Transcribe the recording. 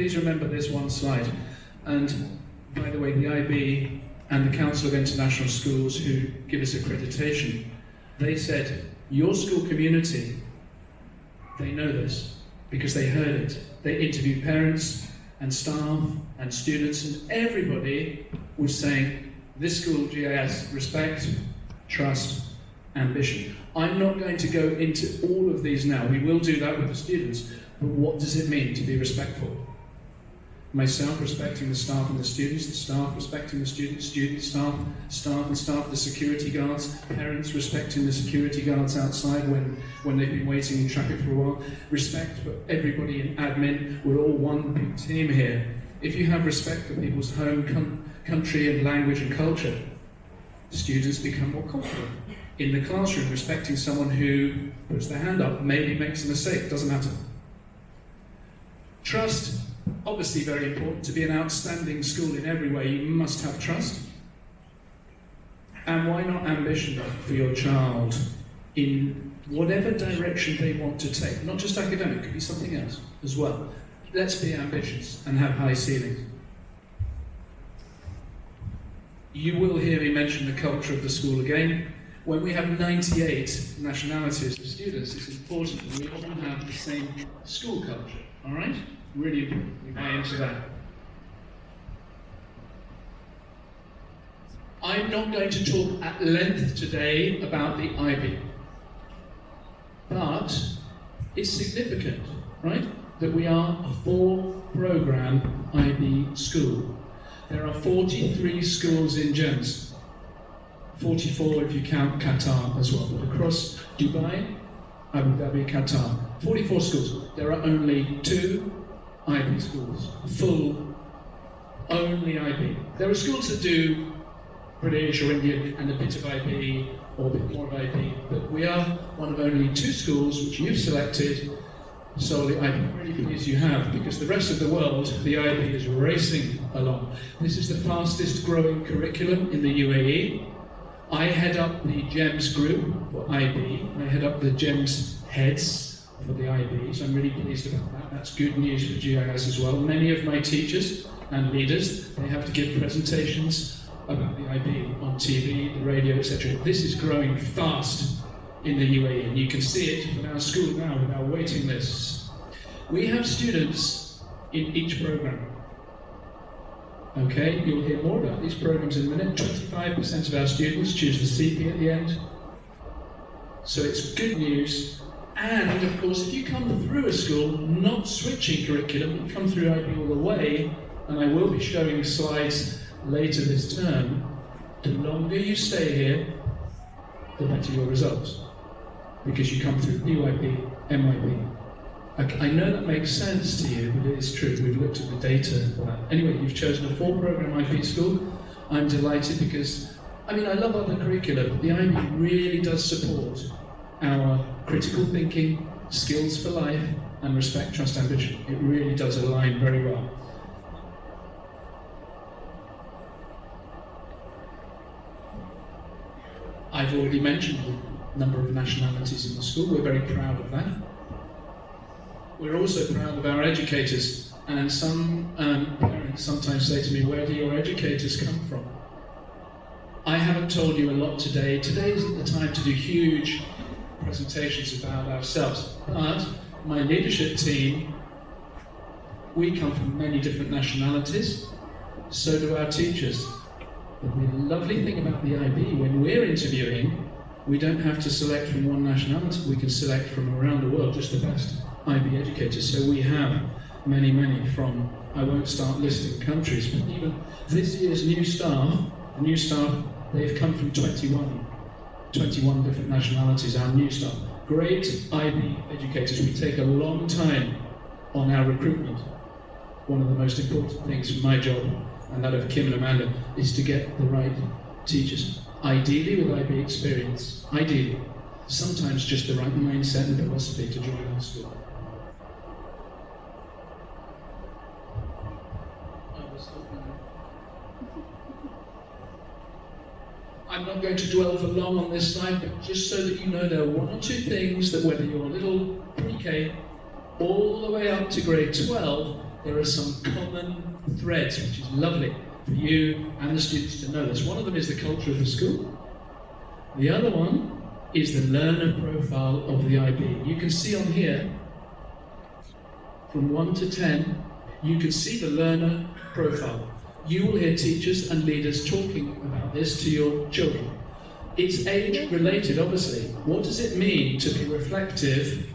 please remember this one slide. And by the way, the IB and the Council of International Schools, who give us accreditation, they said, your school community, they know this because they heard it. They interviewed parents and staff and students, and everybody was saying, this school, GIS, respect, trust, ambition. I'm not going to go into all of these now. We will do that with the students, but what does it mean to be respectful? Myself respecting the staff and the students, the staff respecting the students, students, staff and staff, the security guards, parents respecting the security guards outside when they've been waiting in traffic for a while, respect for everybody in admin. We're all one big team here. If you have respect for people's home, country and language and culture, students become more confident. In the classroom, respecting someone who puts their hand up, maybe makes a mistake, doesn't matter. Trust, obviously very important. To be an outstanding school in every way, you must have trust. And why not ambition for your child in whatever direction they want to take? Not just academic, it could be something else as well. Let's be ambitious and have high ceilings. You will hear me mention the culture of the school again. When we have 98 nationalities of students, it's important that we all have the same school culture, all right? Really important, we buy into that. I'm not going to talk at length today about the IB, but it's significant, right, that we are a 4-program IB school. There are 43 schools in GEMS. 44 if you count Qatar as well, but across Dubai, Abu Dhabi, Qatar, 44 schools. There are only 2 IB schools, full, only IB. There are schools that do British or Indian and a bit of IB or a bit more of IB, but we are one of only 2 schools which you've selected solely IB. I'm really pleased you have, because the rest of the world, the IB is racing along. This is the fastest growing curriculum in the UAE. I head up the GEMS group for IB. I head up the GEMS heads for the IB, so I'm really pleased about that. That's good news for GIS as well. Many of my teachers and leaders, they have to give presentations about the IB on TV, the radio, etc. This is growing fast in the UAE, and you can see it in our school now with our waiting lists. We have students in each program. Okay, you'll hear more about these programs in a minute. 25% of our students choose the CP at the end. So it's good news. And of course, if you come through a school not switching curriculum, you come through IB all the way, and I will be showing slides later this term, the longer you stay here, the better your results. Because you come through PYP, MYP. I know that makes sense to you, but it is true. We've looked at the data for that. Anyway, you've chosen a 4-program IB school. I'm delighted because, I love other curricula, but the IB really does support our critical thinking, skills for life, and respect, trust, ambition. It really does align very well. I've already mentioned the number of nationalities in the school. We're very proud of that. We're also proud of our educators, and some parents sometimes say to me, where do your educators come from? I haven't told you a lot today. Today isn't the time to do huge presentations about ourselves, but my leadership team, we come from many different nationalities, so do our teachers. But the lovely thing about the IB, when we're interviewing, we don't have to select from one nationality, we can select from around the world, just the best IB educators. So we have many from, I won't start listing countries, but even this year's new staff, they've come from 21 different nationalities, our new staff. Great IB educators. We take a long time on our recruitment. One of the most important things for my job, and that of Kim and Amanda, is to get the right teachers. Ideally with IB experience, ideally. Sometimes just the right mindset and philosophy to join our school. I'm not going to dwell for long on this slide, but just so that you know, there are 1 or 2 things that whether you're a little pre-K all the way up to grade 12, there are some common threads, which is lovely for you and the students to know this. One of them is the culture of the school. The other one is the learner profile of the IB. You can see on here, from 1 to 10, you can see the learner profile. You will hear teachers and leaders talking about this to your children. It's age related, obviously. What does it mean to be reflective